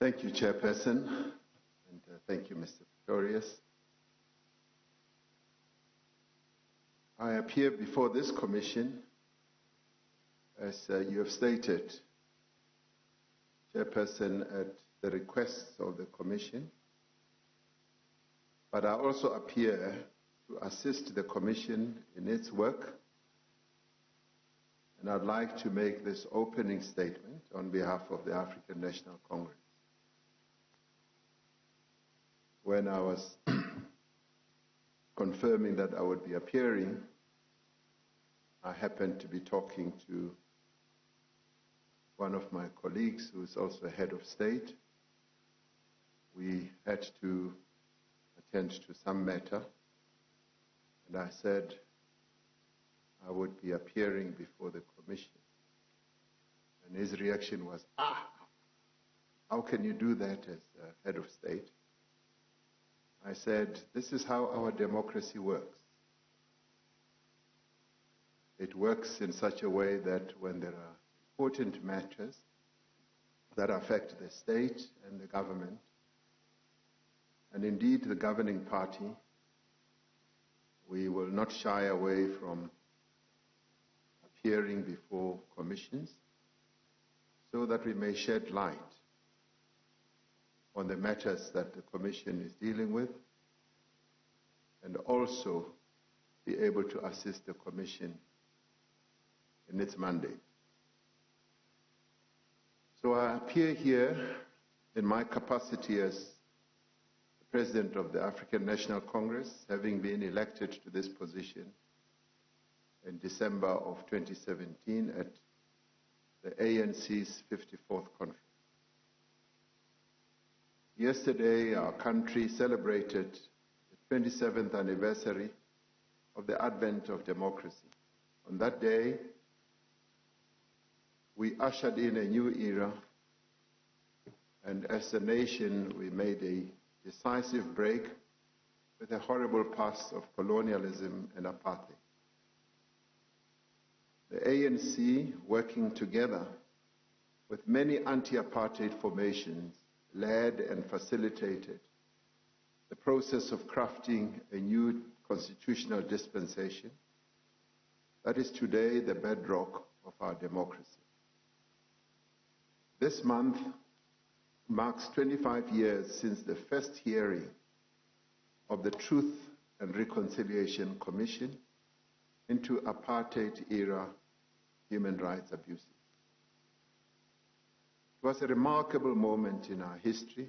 Thank you, Chairperson, and thank you, Mr. Pretorius. I appear before this Commission, as you have stated, Chairperson, at the request of the Commission, but I also appear to assist the Commission in its work, and I'd like to make this opening statement on behalf of the African National Congress. When I was confirming that I would be appearing, I happened to be talking to one of my colleagues who is also head of state. We had to attend to some matter, and I said I would be appearing before the Commission. And his reaction was, how can you do that as head of state? I said, this is how our democracy works. It works in such a way that when there are important matters that affect the state and the government, and indeed the governing party, we will not shy away from appearing before commissions so that we may shed light on the matters that the Commission is dealing with, and also be able to assist the Commission in its mandate. So I appear here in my capacity as the President of the African National Congress, having been elected to this position in December of 2017 at the ANC's 54th conference. Yesterday, our country celebrated the 27th anniversary of the advent of democracy. On that day, we ushered in a new era, and as a nation, we made a decisive break with the horrible past of colonialism and apartheid. The ANC, working together with many anti-apartheid formations, led and facilitated the process of crafting a new constitutional dispensation that is today the bedrock of our democracy. This month marks 25 years since the first hearing of the Truth and Reconciliation Commission into apartheid-era human rights abuses. It was a remarkable moment in our history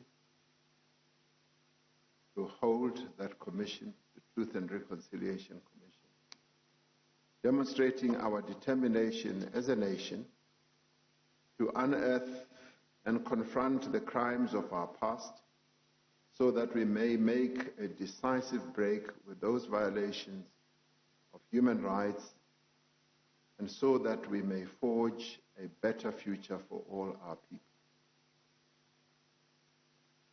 to hold that commission, the Truth and Reconciliation Commission, demonstrating our determination as a nation to unearth and confront the crimes of our past so that we may make a decisive break with those violations of human rights and so that we may forge a better future for all our people.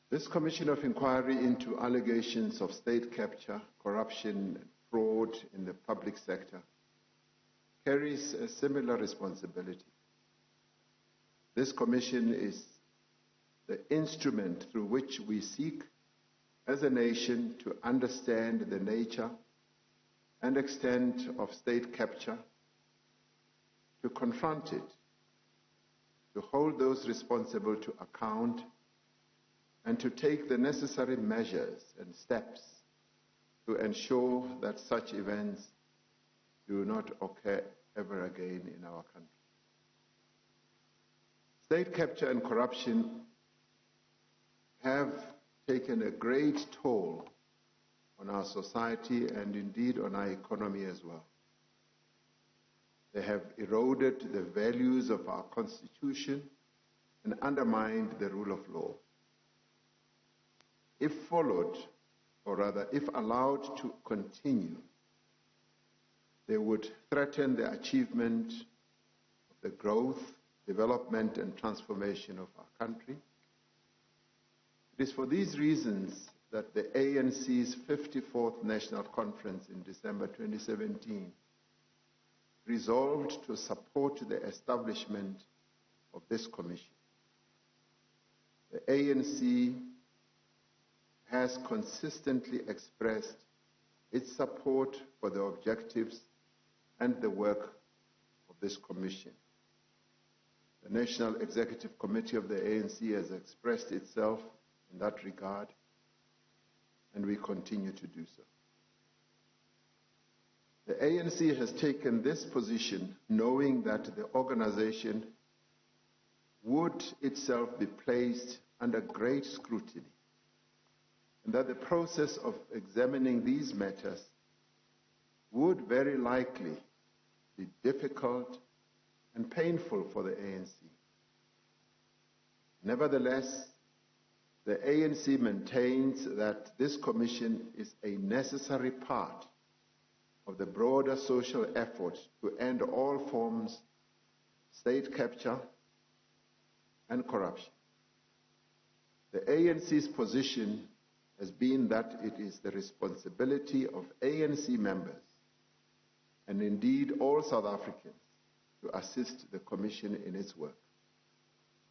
This Commission of Inquiry into allegations of state capture, corruption, and fraud in the public sector carries a similar responsibility. This Commission is the instrument through which we seek, as a nation, to understand the nature and extent of state capture, to confront it, to hold those responsible to account, and to take the necessary measures and steps to ensure that such events do not occur ever again in our country. State capture and corruption have taken a great toll on our society and indeed on our economy as well. They have eroded the values of our Constitution and undermined the rule of law. If followed, or rather if allowed to continue, they would threaten the achievement of the growth, development, and transformation of our country. It is for these reasons that the ANC's 54th National Conference in December 2017 resolved to support the establishment of this commission. the ANC has consistently expressed its support for the objectives and the work of this commission. The National Executive Committee of the ANC has expressed itself in that regard, and we continue to do so. The ANC has taken this position knowing that the organization would itself be placed under great scrutiny, and that the process of examining these matters would very likely be difficult and painful for the ANC. Nevertheless, the ANC maintains that this commission is a necessary part of the broader social effort to end all forms of state capture and corruption. The ANC's position has been that it is the responsibility of ANC members, and indeed all South Africans, to assist the Commission in its work.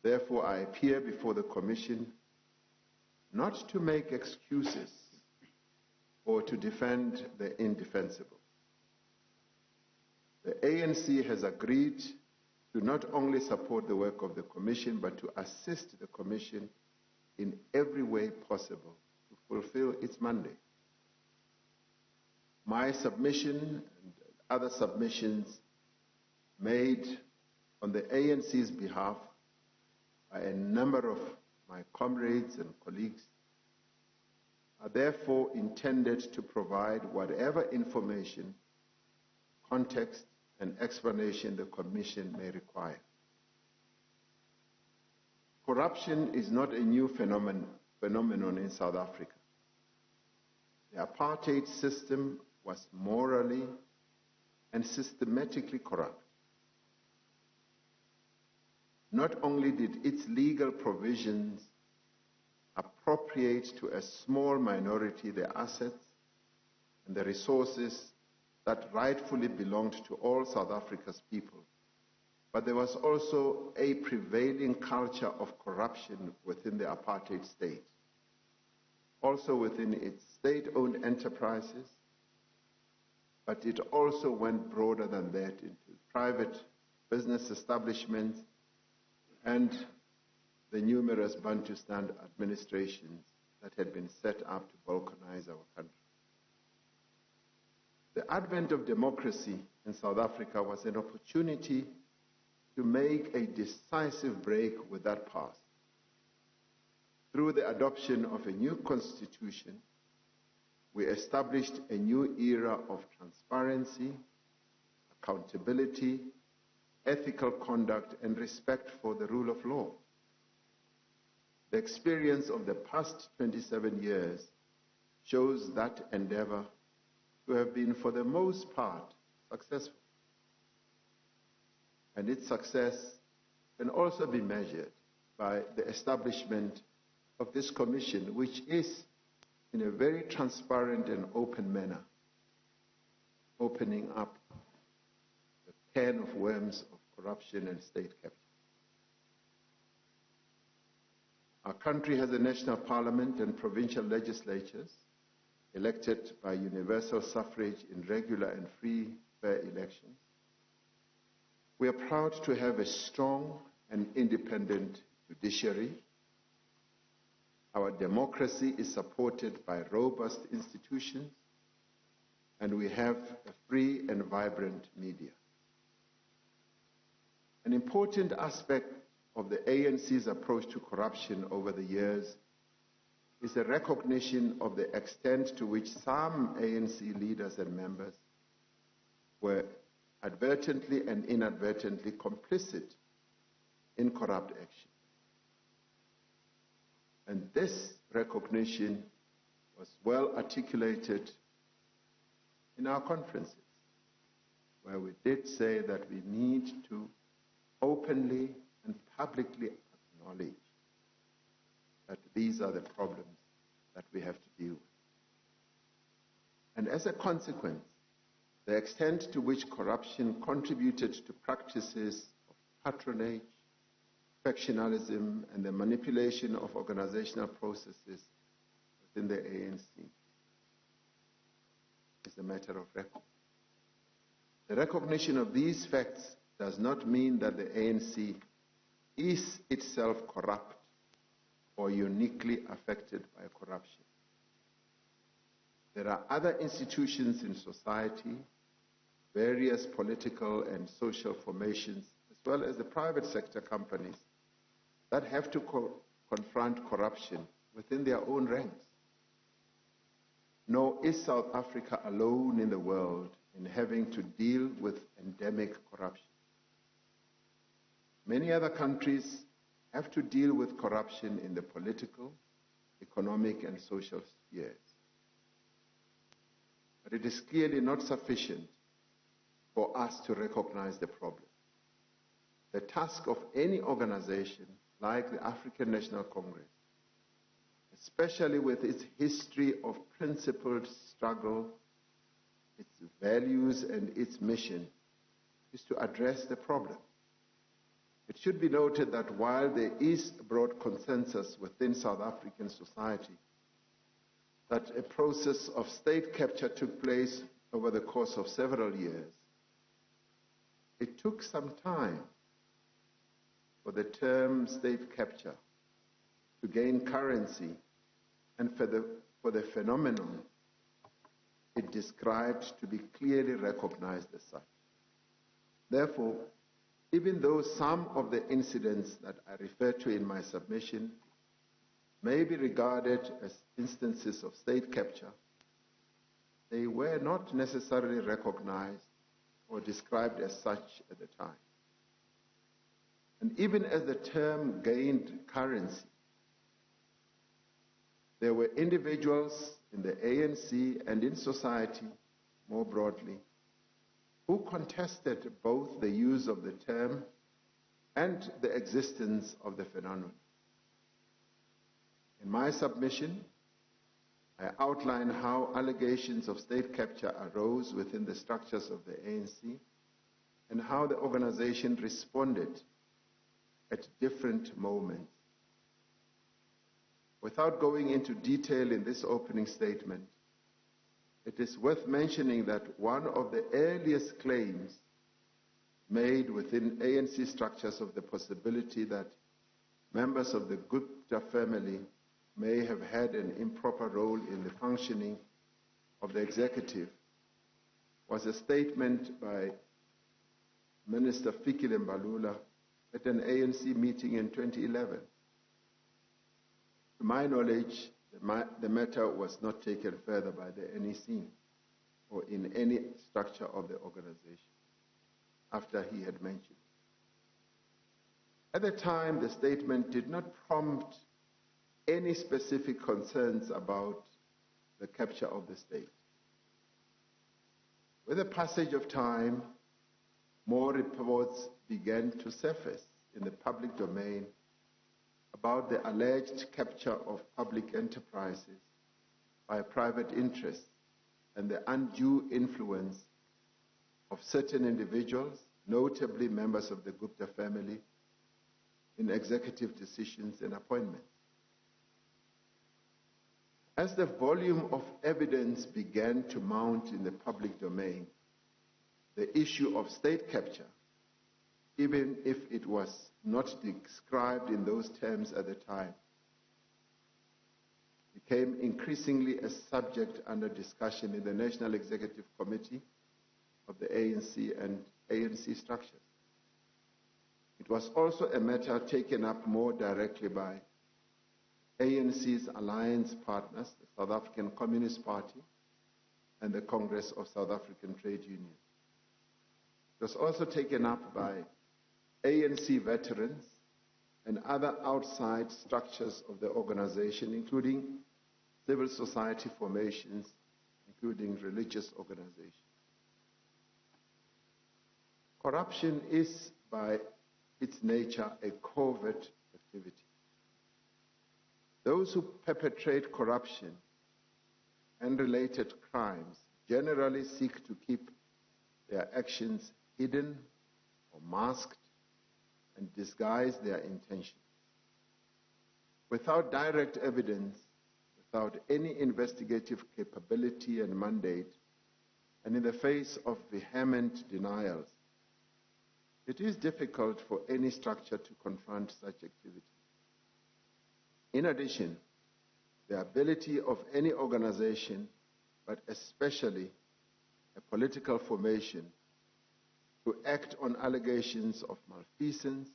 Therefore, I appear before the Commission not to make excuses or to defend the indefensible. The ANC has agreed to not only support the work of the Commission, but to assist the Commission in every way possible to fulfill its mandate. My submission and other submissions made on the ANC's behalf by a number of my comrades and colleagues are therefore intended to provide whatever information, context, and explanation the Commission may require. Corruption is not a new phenomenon in South Africa. The apartheid system was morally and systematically corrupt. Not only did its legal provisions appropriate to a small minority the assets and the resources that rightfully belonged to all South Africa's people, but there was also a prevailing culture of corruption within the apartheid state, also within its state-owned enterprises, but it also went broader than that into private business establishments and the numerous Bantustan administrations that had been set up to balkanize our country. The advent of democracy in South Africa was an opportunity to make a decisive break with that past. Through the adoption of a new constitution, we established a new era of transparency, accountability, ethical conduct, and respect for the rule of law. The experience of the past 27 years shows that endeavor to have been, for the most part, successful. And its success can also be measured by the establishment of this commission, which is, in a very transparent and open manner, opening up the can of worms of corruption and state capture. Our country has a national parliament and provincial legislatures elected by universal suffrage in regular and free, fair elections. We are proud to have a strong and independent judiciary. Our democracy is supported by robust institutions, and we have a free and vibrant media. An important aspect of the ANC's approach to corruption over the years is a recognition of the extent to which some ANC leaders and members were advertently and inadvertently complicit in corrupt action. And this recognition was well articulated in our conferences, where we did say that we need to openly and publicly acknowledge that these are the problems that we have to deal with. And as a consequence, the extent to which corruption contributed to practices of patronage, factionalism, and the manipulation of organizational processes within the ANC is a matter of record. The recognition of these facts does not mean that the ANC is itself corrupt or uniquely affected by corruption. There are other institutions in society, various political and social formations, as well as the private sector companies that have to confront corruption within their own ranks. Nor is South Africa alone in the world in having to deal with endemic corruption. Many other countries have to deal with corruption in the political, economic, and social spheres. But it is clearly not sufficient for us to recognize the problem. The task of any organization like the African National Congress, especially with its history of principled struggle, its values, and its mission, is to address the problem. It should be noted that while there is a broad consensus within South African society that a process of state capture took place over the course of several years, it took some time for the term state capture to gain currency and for the phenomenon it described to be clearly recognized as such. Therefore, even though some of the incidents that I refer to in my submission may be regarded as instances of state capture, they were not necessarily recognized or described as such at the time. And even as the term gained currency, there were individuals in the ANC and in society more broadly who contested both the use of the term and the existence of the phenomenon. In my submission, I outline how allegations of state capture arose within the structures of the ANC and how the organization responded at different moments. Without going into detail in this opening statement, it is worth mentioning that one of the earliest claims made within ANC structures of the possibility that members of the Gupta family may have had an improper role in the functioning of the executive was a statement by Minister Fikile Mbalula at an ANC meeting in 2011. To my knowledge, the matter was not taken further by the NEC or in any structure of the organization after he had mentioned. At the time, the statement did not prompt any specific concerns about the capture of the state. With the passage of time, more reports began to surface in the public domain about the alleged capture of public enterprises by private interests and the undue influence of certain individuals, notably members of the Gupta family, in executive decisions and appointments. As the volume of evidence began to mount in the public domain, the issue of state capture, even if it was not described in those terms at the time, became increasingly a subject under discussion in the National Executive Committee of the ANC and ANC structures. It was also a matter taken up more directly by ANC's alliance partners, the South African Communist Party and the Congress of South African Trade Unions. It was also taken up by ANC veterans and other outside structures of the organization, including civil society formations, including religious organizations. Corruption is, by its nature, a covert activity. Those who perpetrate corruption and related crimes generally seek to keep their actions hidden or masked and disguise their intentions. Without direct evidence, without any investigative capability and mandate, and in the face of vehement denials, it is difficult for any structure to confront such activity. In addition, the ability of any organization, but especially a political formation, to act on allegations of malfeasance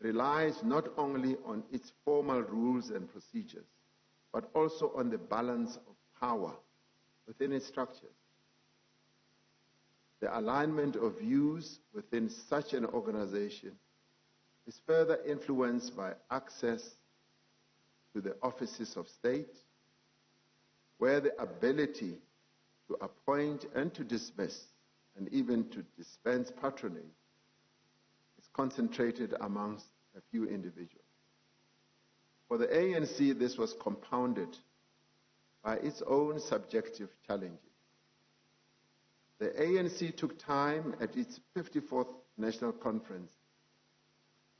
relies not only on its formal rules and procedures, but also on the balance of power within its structures. The alignment of views within such an organization is further influenced by access to the offices of state, where the ability to appoint and to dismiss and even to dispense patronage is concentrated amongst a few individuals. For the ANC, this was compounded by its own subjective challenges. The ANC took time at its 54th National Conference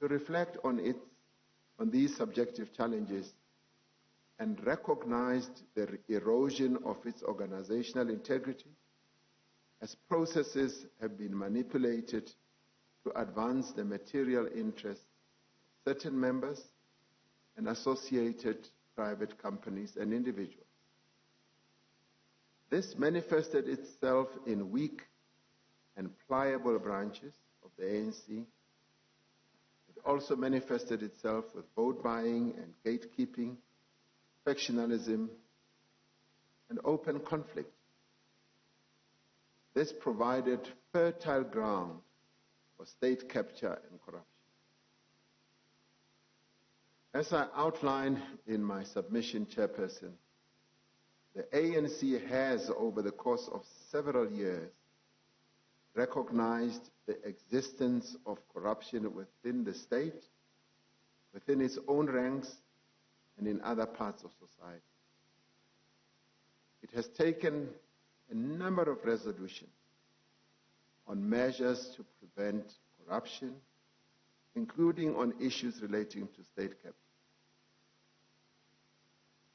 to reflect on these subjective challenges and recognized the erosion of its organizational integrity as processes have been manipulated to advance the material interests of certain members and associated private companies and individuals. This manifested itself in weak and pliable branches of the ANC. It also manifested itself with vote buying and gatekeeping, factionalism, and open conflict. This provided fertile ground for state capture and corruption. As I outlined in my submission, Chairperson, the ANC has, over the course of several years, recognized the existence of corruption within the state, within its own ranks, and in other parts of society. It has taken a number of resolutions on measures to prevent corruption, including on issues relating to state capture.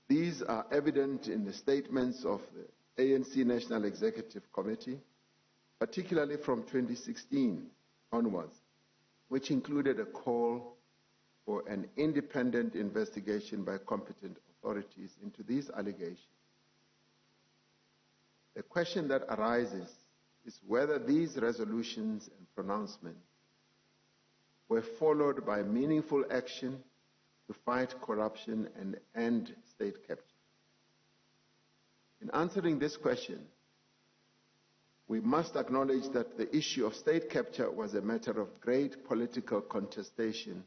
These are evident in the statements of the ANC National Executive Committee, particularly from 2016 onwards, which included a call for an independent investigation by competent authorities into these allegations. The question that arises is whether these resolutions and pronouncements were followed by meaningful action to fight corruption and end state capture. In answering this question, we must acknowledge that the issue of state capture was a matter of great political contestation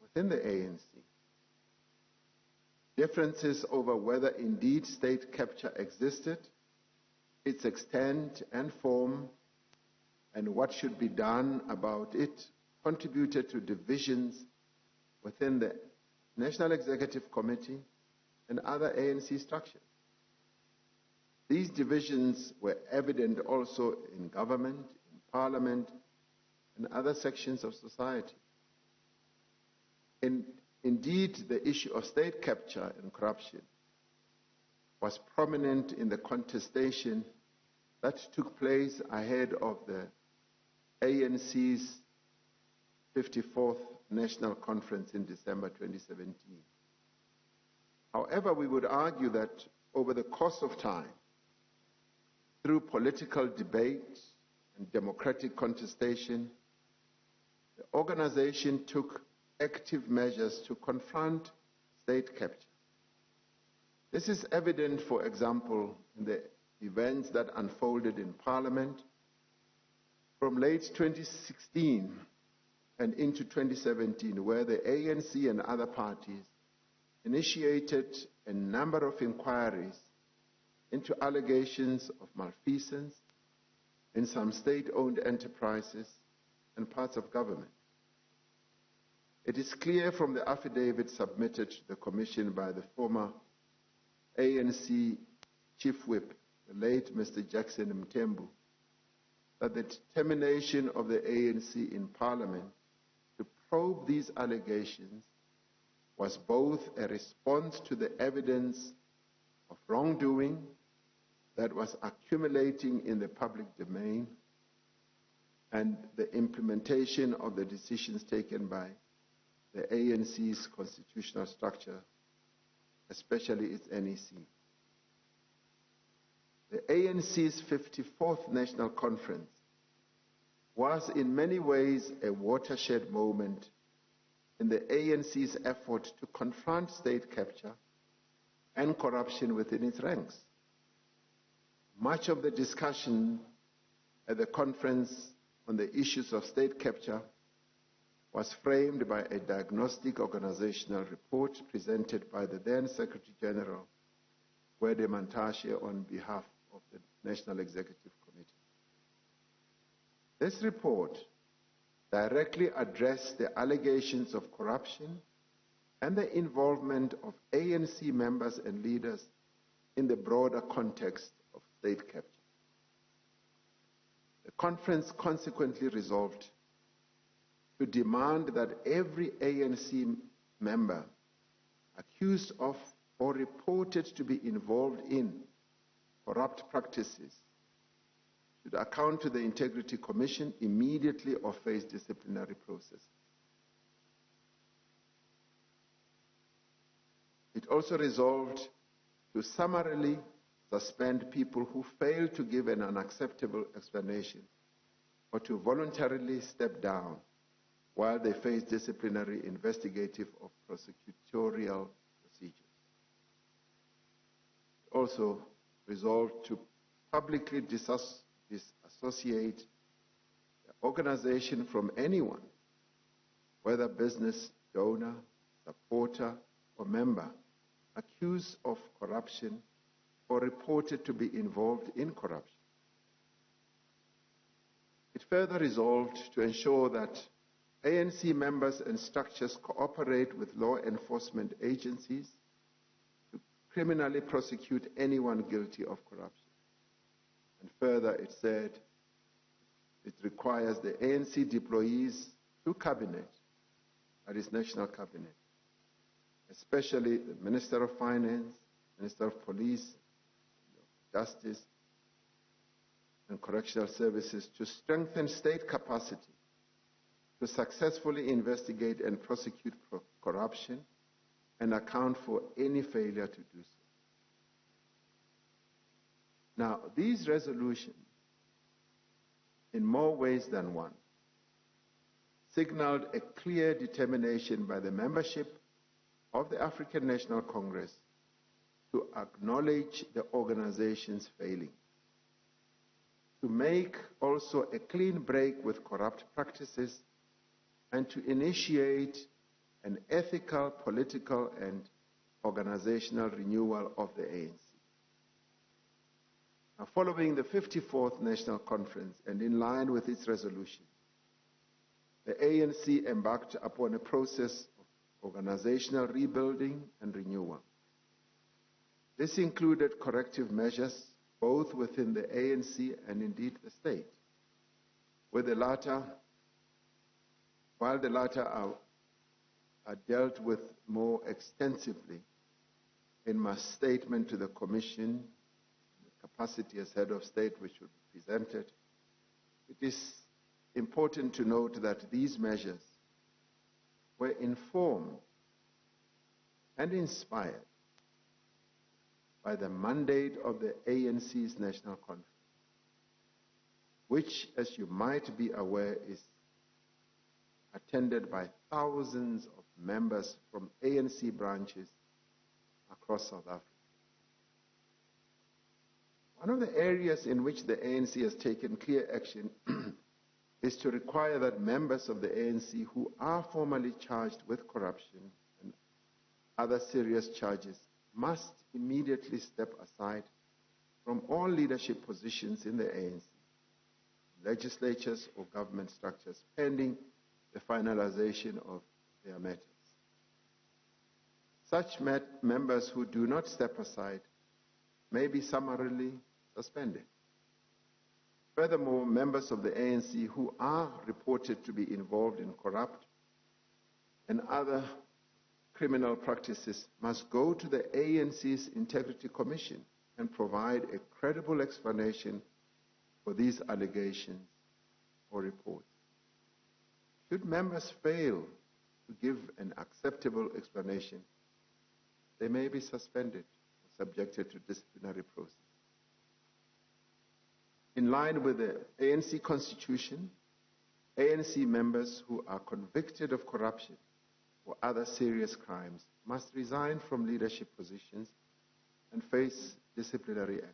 within the ANC. Differences over whether indeed state capture existed, its extent and form, and what should be done about it contributed to divisions within the National Executive Committee and other ANC structures. These divisions were evident also in government, in parliament, and other sections of society. Indeed, the issue of state capture and corruption was prominent in the contestation that took place ahead of the ANC's 54th National Conference in December 2017. However, we would argue that over the course of time, through political debate and democratic contestation, the organization took active measures to confront state capture. This is evident, for example, in the events that unfolded in Parliament from late 2016 and into 2017, where the ANC and other parties initiated a number of inquiries into allegations of malfeasance in some state-owned enterprises and parts of government. It is clear from the affidavit submitted to the Commission by the former ANC Chief Whip, the late Mr. Jackson Mthembu, that the determination of the ANC in Parliament to probe these allegations was both a response to the evidence of wrongdoing that was accumulating in the public domain and the implementation of the decisions taken by the ANC's constitutional structure, especially its NEC. The ANC's 54th National Conference was in many ways a watershed moment in the ANC's effort to confront state capture and corruption within its ranks. Much of the discussion at the conference on the issues of state capture was framed by a diagnostic organizational report presented by the then Secretary General, Gwede Mantashe, on behalf of the National Executive Committee. This report directly addressed the allegations of corruption and the involvement of ANC members and leaders in the broader context of state capture. The conference consequently resolved to demand that every ANC member accused of or reported to be involved in corrupt practices should account to the Integrity Commission immediately or face disciplinary process. It also resolved to summarily suspend people who fail to give an unacceptable explanation or to voluntarily step down while they face disciplinary, investigative, or prosecutorial procedures. It also resolved to publicly disassociate the organization from anyone, whether business, donor, supporter, or member, accused of corruption or reported to be involved in corruption. It further resolved to ensure that ANC members and structures cooperate with law enforcement agencies to criminally prosecute anyone guilty of corruption. And further, it said it requires the ANC deployees to cabinet, that is National Cabinet, especially the Minister of Finance, Minister of Police, Justice, and Correctional Services to strengthen state capacity to successfully investigate and prosecute corruption and account for any failure to do so. Now, these resolutions, in more ways than one, signaled a clear determination by the membership of the African National Congress to acknowledge the organization's failing, to make also a clean break with corrupt practices, and to initiate an ethical, political, and organizational renewal of the ANC. Now, following the 54th National Conference and in line with its resolution, the ANC embarked upon a process of organizational rebuilding and renewal. This included corrective measures both within the ANC and indeed the state, while the latter are dealt with more extensively in my statement to the Commission, the capacity as head of state which will be presented. It is important to note that these measures were informed and inspired by the mandate of the ANC's National Conference, which, as you might be aware, is attended by thousands of members from ANC branches across South Africa. One of the areas in which the ANC has taken clear action is to require that members of the ANC who are formally charged with corruption and other serious charges must immediately step aside from all leadership positions in the ANC, legislatures or government structures, pending the finalization of their matters. Such members who do not step aside may be summarily suspended. Furthermore, members of the ANC who are reported to be involved in corrupt and other criminal practices must go to the ANC's Integrity Commission and provide a credible explanation for these allegations or reports. Should members fail to give an acceptable explanation, they may be suspended or subjected to disciplinary process. In line with the ANC Constitution, ANC members who are convicted of corruption or other serious crimes must resign from leadership positions and face disciplinary action.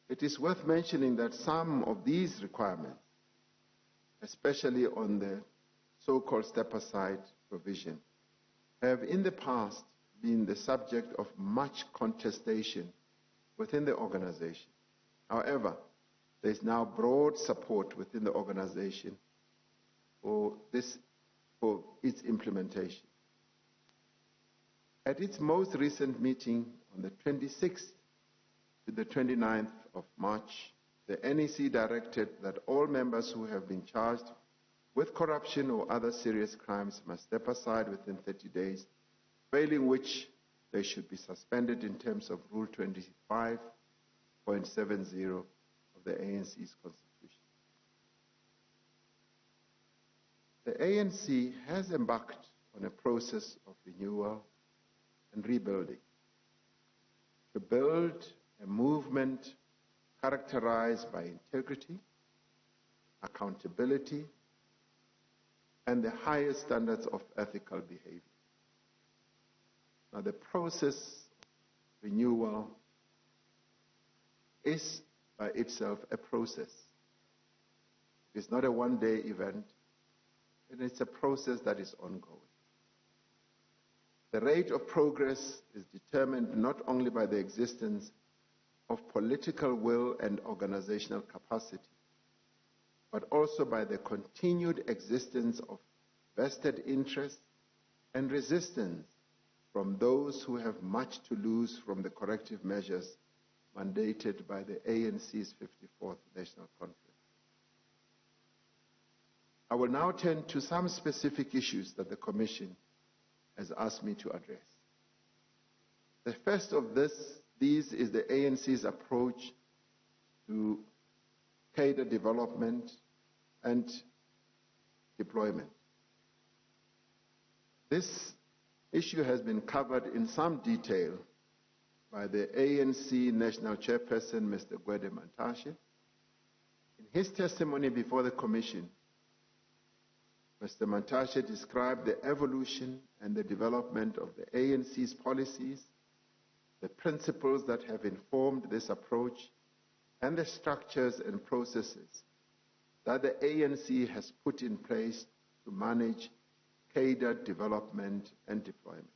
It is worth mentioning that some of these requirements, especially on the so-called step-aside provision, have in the past been the subject of much contestation within the organization. However, there is now broad support within the organization for its implementation. At its most recent meeting on the 26th to the 29th of March, the NEC directed that all members who have been charged with corruption or other serious crimes must step aside within 30 days, failing which they should be suspended in terms of Rule 25.70 of the ANC's Constitution. The ANC has embarked on a process of renewal and rebuilding to build a movement characterized by integrity, accountability, and the highest standards of ethical behavior. Now, the process of renewal is by itself a process. It's not a one-day event, and it's a process that is ongoing. The rate of progress is determined not only by the existence of political will and organizational capacity, but also by the continued existence of vested interest and resistance from those who have much to lose from the corrective measures mandated by the ANC's 54th National Conference. I will now turn to some specific issues that the Commission has asked me to address. The first of these is the ANC's approach to cadre development and deployment. This issue has been covered in some detail by the ANC National Chairperson, Mr. Gwede Mantashe. In his testimony before the Commission, Mr. Mantashe described the evolution and the development of the ANC's policies, the principles that have informed this approach, and the structures and processes that the ANC has put in place to manage cadre development and deployment.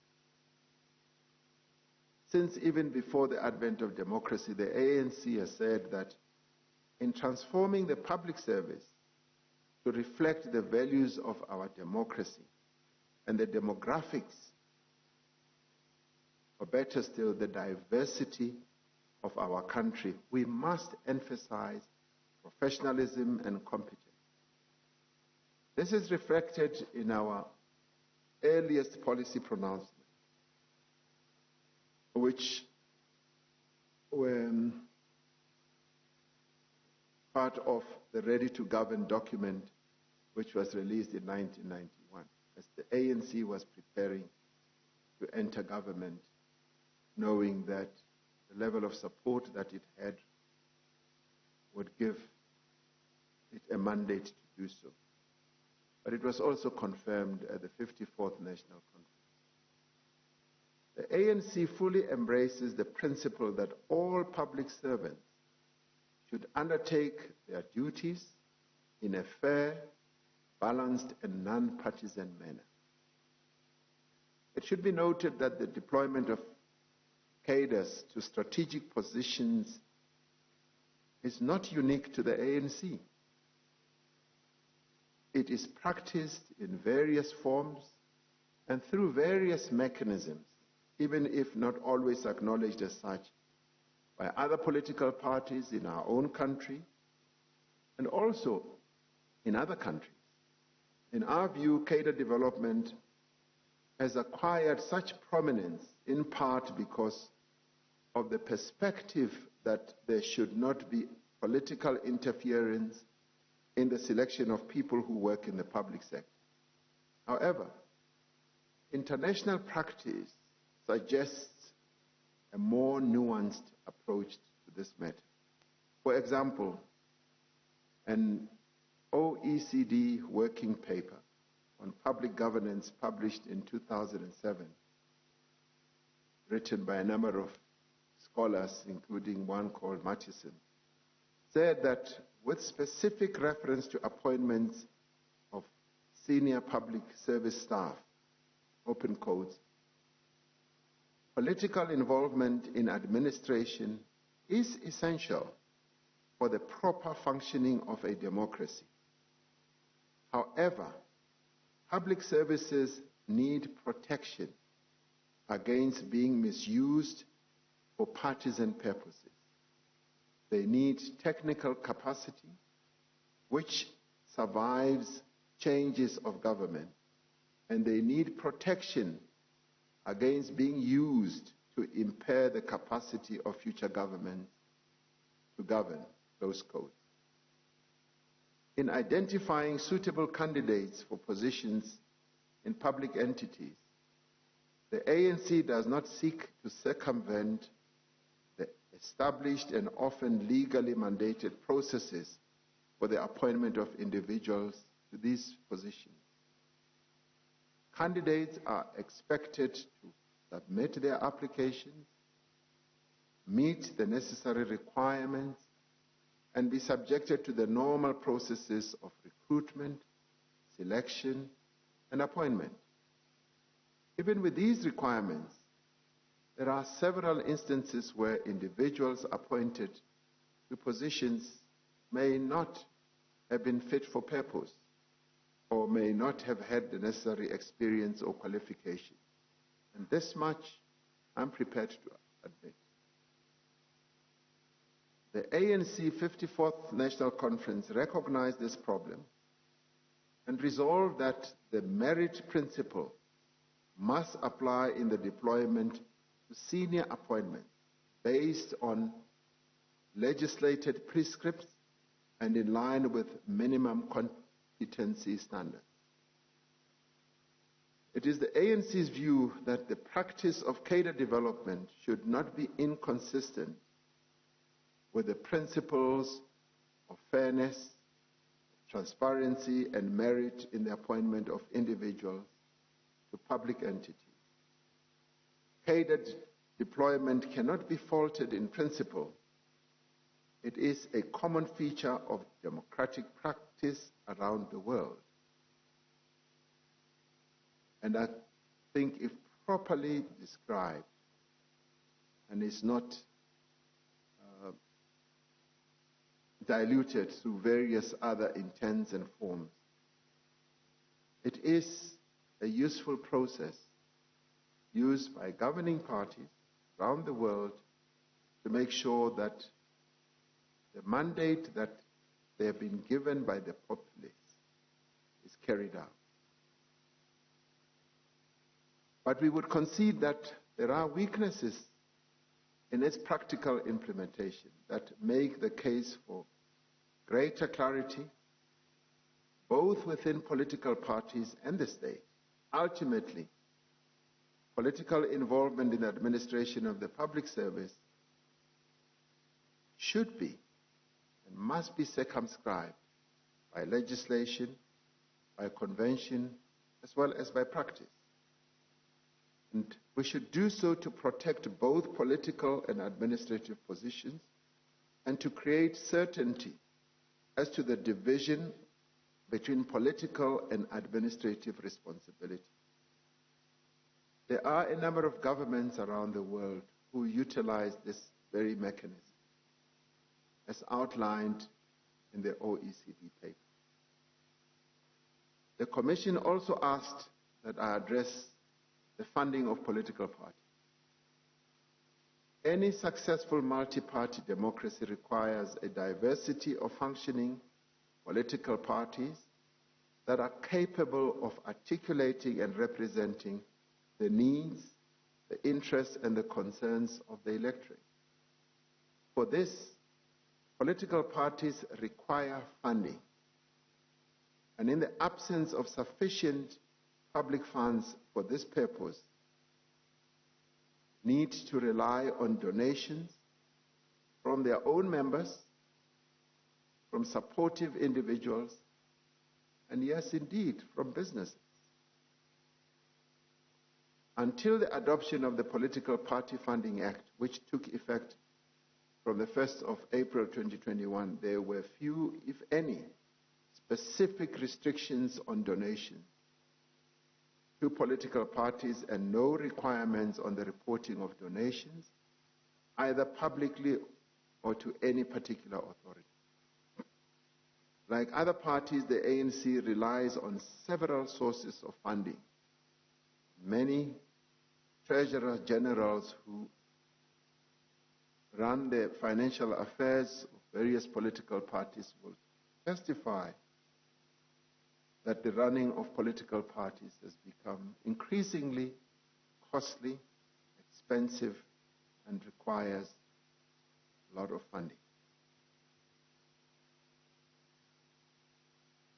Since even before the advent of democracy, the ANC has said that in transforming the public service to reflect the values of our democracy and the demographics, or better still, the diversity of our country, we must emphasize professionalism and competence. This is reflected in our earliest policy pronouncement, which were part of the Ready to Govern document, which was released in 1991, as the ANC was preparing to enter government, knowing that the level of support that it had would give it a mandate to do so. But it was also confirmed at the 54th National Conference. The ANC fully embraces the principle that all public servants should undertake their duties in a fair, balanced, and non-partisan manner. It should be noted that the deployment of cadres to strategic positions is not unique to the ANC. It is practiced in various forms and through various mechanisms, even if not always acknowledged as such, by other political parties in our own country and also in other countries. In our view, cadre development has acquired such prominence in part because of the perspective that there should not be political interference in the selection of people who work in the public sector. However, international practice suggests a more nuanced approach to this matter. For example, an OECD working paper on public governance published in 2007, written by a number of scholars, including one called Murchison, said that with specific reference to appointments of senior public service staff, open quotes, political involvement in administration is essential for the proper functioning of a democracy. However, public services need protection against being misused for partisan purposes. They need technical capacity which survives changes of government, and they need protection against being used to impair the capacity of future governments to govern those codes. In identifying suitable candidates for positions in public entities, the ANC does not seek to circumvent the established and often legally mandated processes for the appointment of individuals to these positions. Candidates are expected to submit their applications, meet the necessary requirements, and be subjected to the normal processes of recruitment, selection, and appointment. Even with these requirements, there are several instances where individuals appointed to positions may not have been fit for purpose or may not have had the necessary experience or qualification. And this much I'm prepared to admit. The ANC 54th National Conference recognized this problem and resolved that the merit principle must apply in the deployment to senior appointments based on legislated prescripts and in line with minimum competency standards. It is the ANC's view that the practice of cadre development should not be inconsistent with the principles of fairness, transparency, and merit in the appointment of individuals to public entities. Cadre deployment cannot be faulted in principle. It is a common feature of democratic practice around the world. And I think if properly described and is not diluted through various other intents and forms, it is a useful process used by governing parties around the world to make sure that the mandate that they have been given by the populace is carried out. But we would concede that there are weaknesses in its practical implementation that make the case for greater clarity, both within political parties and the state. Ultimately, political involvement in the administration of the public service should be and must be circumscribed by legislation, by convention, as well as by practice. And we should do so to protect both political and administrative positions and to create certainty as to the division between political and administrative responsibility. There are a number of governments around the world who utilize this very mechanism, as outlined in the OECD paper. The Commission also asked that I address the funding of political parties. Any successful multi-party democracy requires a diversity of functioning political parties that are capable of articulating and representing the needs, the interests, and the concerns of the electorate. For this, political parties require funding, and in the absence of sufficient public funds for this purpose, need to rely on donations from their own members, from supportive individuals, and yes, indeed, from businesses. Until the adoption of the Political Party Funding Act, which took effect from the 1st of April 2021, there were few, if any, specific restrictions on donations to political parties and no requirements on the reporting of donations, either publicly or to any particular authority. Like other parties, the ANC relies on several sources of funding. Many treasurer generals who run the financial affairs of various political parties will testify that the running of political parties has become increasingly costly, expensive, and requires a lot of funding.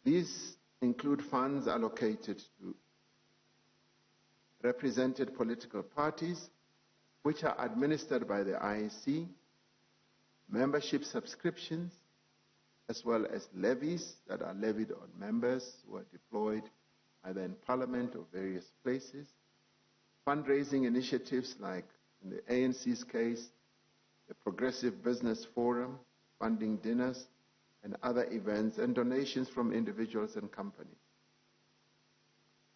These include funds allocated to represented political parties, which are administered by the IEC, membership subscriptions, as well as levies that are levied on members who are deployed either in Parliament or various places, fundraising initiatives like, in the ANC's case, the Progressive Business Forum, funding dinners and other events, and donations from individuals and companies.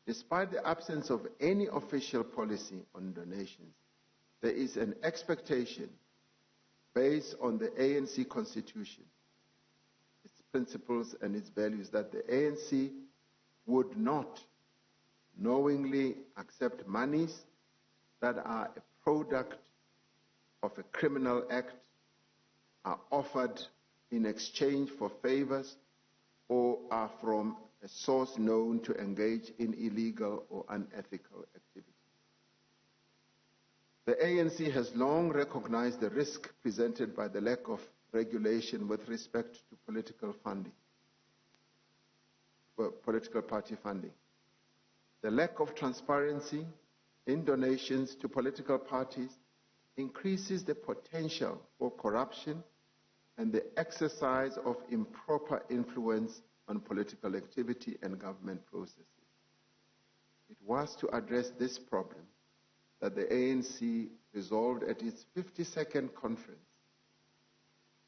Despite the absence of any official policy on donations, there is an expectation based on the ANC Constitution, its principles and its values, that the ANC would not knowingly accept monies that are a product of a criminal act, are offered in exchange for favors, or are from a source known to engage in illegal or unethical activity. The ANC has long recognized the risk presented by the lack of regulation with respect to political funding, political party funding. The lack of transparency in donations to political parties increases the potential for corruption and the exercise of improper influence on political activity and government processes. It was to address this problem that the ANC resolved at its 52nd conference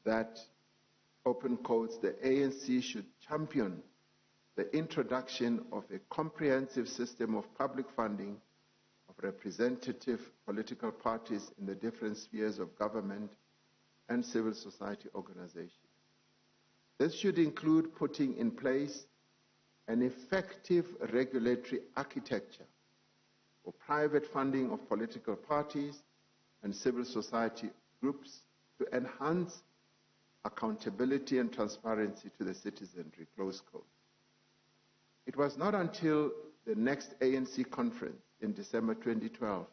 that, open quotes, the ANC should champion the introduction of a comprehensive system of public funding of representative political parties in the different spheres of government and civil society organizations. This should include putting in place an effective regulatory architecture for private funding of political parties and civil society groups to enhance accountability and transparency to the citizenry, close quote. It was not until the next ANC conference in December 2012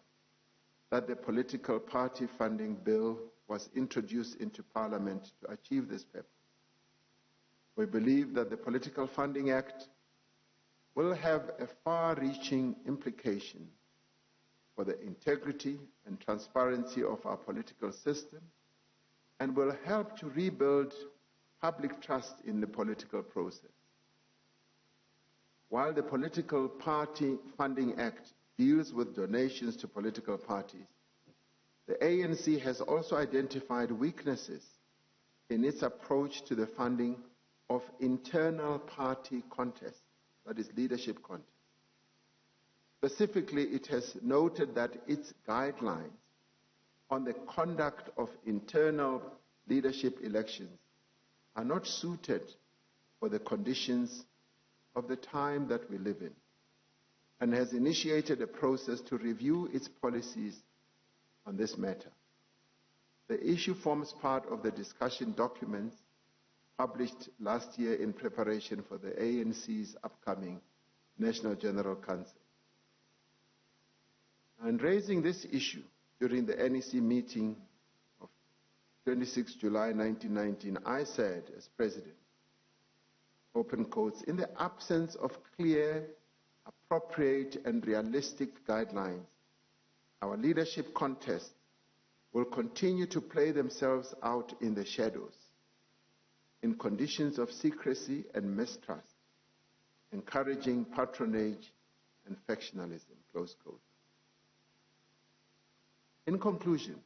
that the political party funding bill was introduced into Parliament to achieve this purpose. We believe that the Political Funding Act will have a far-reaching implication for the integrity and transparency of our political system and will help to rebuild public trust in the political process. While the Political Party Funding Act deals with donations to political parties, the ANC has also identified weaknesses in its approach to the funding of internal party contests, that is, leadership contests. Specifically, it has noted that its guidelines on the conduct of internal leadership elections are not suited for the conditions of the time that we live in, and has initiated a process to review its policies on this matter. The issue forms part of the discussion documents published last year in preparation for the ANC's upcoming National General Council. And raising this issue during the NEC meeting of 26 July 1919, I said, as president, open quotes, in the absence of clear, appropriate, and realistic guidelines, our leadership contests will continue to play themselves out in the shadows, in conditions of secrecy and mistrust, encouraging patronage and factionalism, close quote. In conclusion,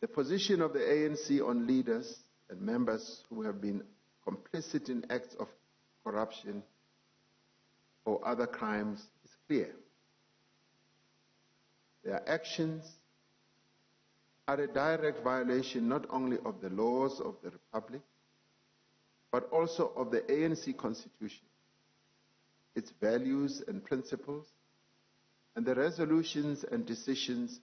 the position of the ANC on leaders and members who have been complicit in acts of corruption or other crimes is clear. Their actions are a direct violation not only of the laws of the Republic, but also of the ANC Constitution, its values and principles, and the resolutions and decisions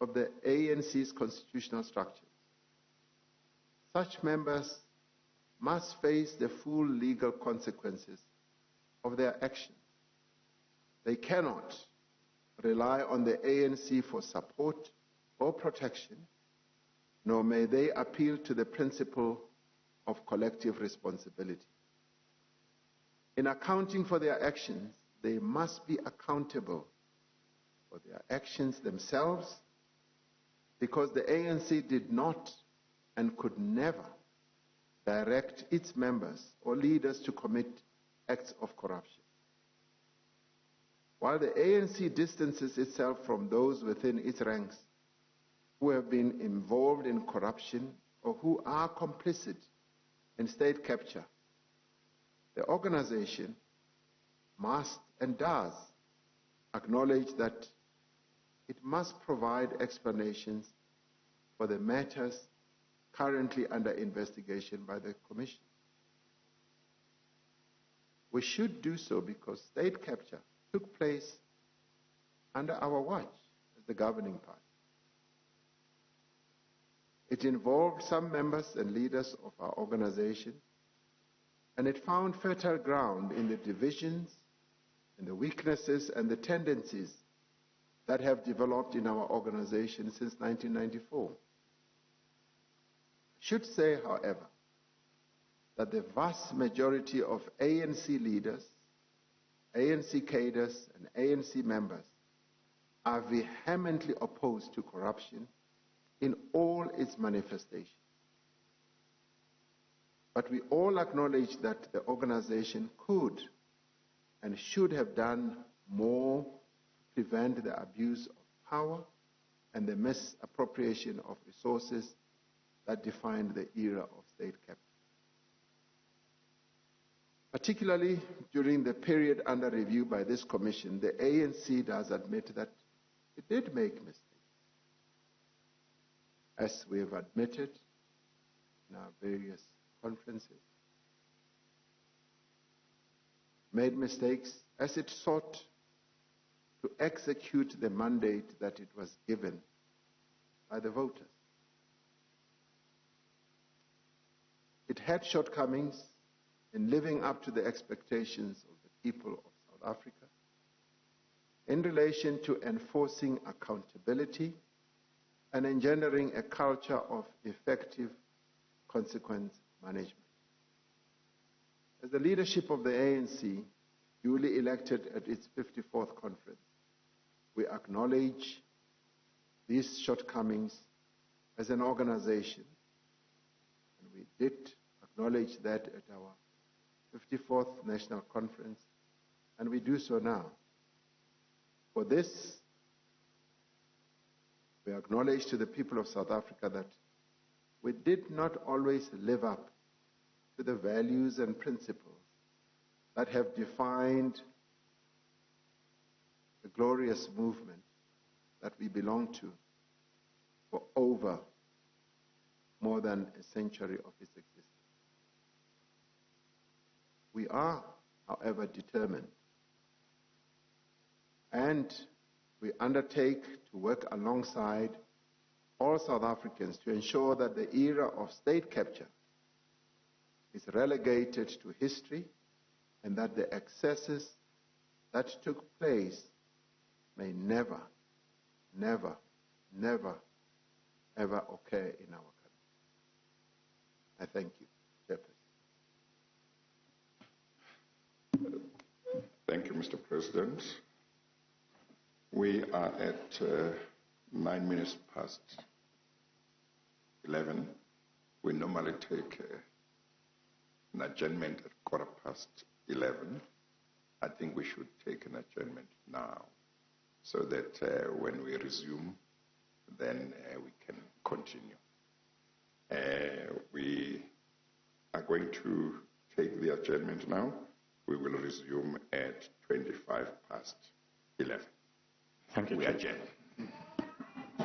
of the ANC's constitutional structure. Such members must face the full legal consequences of their actions. They cannot rely on the ANC for support or protection, nor may they appeal to the principle of collective responsibility. In accounting for their actions, they must be accountable for their actions themselves, because the ANC did not and could never direct its members or leaders to commit acts of corruption. While the ANC distances itself from those within its ranks who have been involved in corruption or who are complicit in state capture, the organization must and does acknowledge that it must provide explanations for the matters currently under investigation by the Commission. We should do so because state capture took place under our watch as the governing party. It involved some members and leaders of our organization, and it found fertile ground in the divisions, in the weaknesses, and the tendencies that have developed in our organization since 1994. I should say, however, that the vast majority of ANC leaders, ANC cadres, and ANC members are vehemently opposed to corruption in all its manifestations. But we all acknowledge that the organization could and should have done more to prevent the abuse of power and the misappropriation of resources that defined the era of state capture. Particularly during the period under review by this commission, the ANC does admit that it did make mistakes, as we have admitted in our various conferences. Made mistakes as it sought to execute the mandate that it was given by the voters. It had shortcomings in living up to the expectations of the people of South Africa in relation to enforcing accountability and engendering a culture of effective consequence management. As the leadership of the ANC, duly elected at its 54th conference, we acknowledge these shortcomings as an organization, and we did acknowledge that at our 54th National Conference, and we do so now. For this, we acknowledge to the people of South Africa that we did not always live up to the values and principles that have defined the glorious movement that we belong to for over more than a century of its existence. We are, however, determined, and we undertake to work alongside all South Africans to ensure that the era of state capture is relegated to history, and that the excesses that took place may never, never, never, ever occur in our country. I thank you, Chairperson. Thank you, Mr. President. We are at 9 minutes past 11. We normally take an adjournment at 11:15. I think we should take an adjournment now so that when we resume, then we can continue. We are going to take the adjournment now. We will resume at 11:25. Thank you. We adjourn.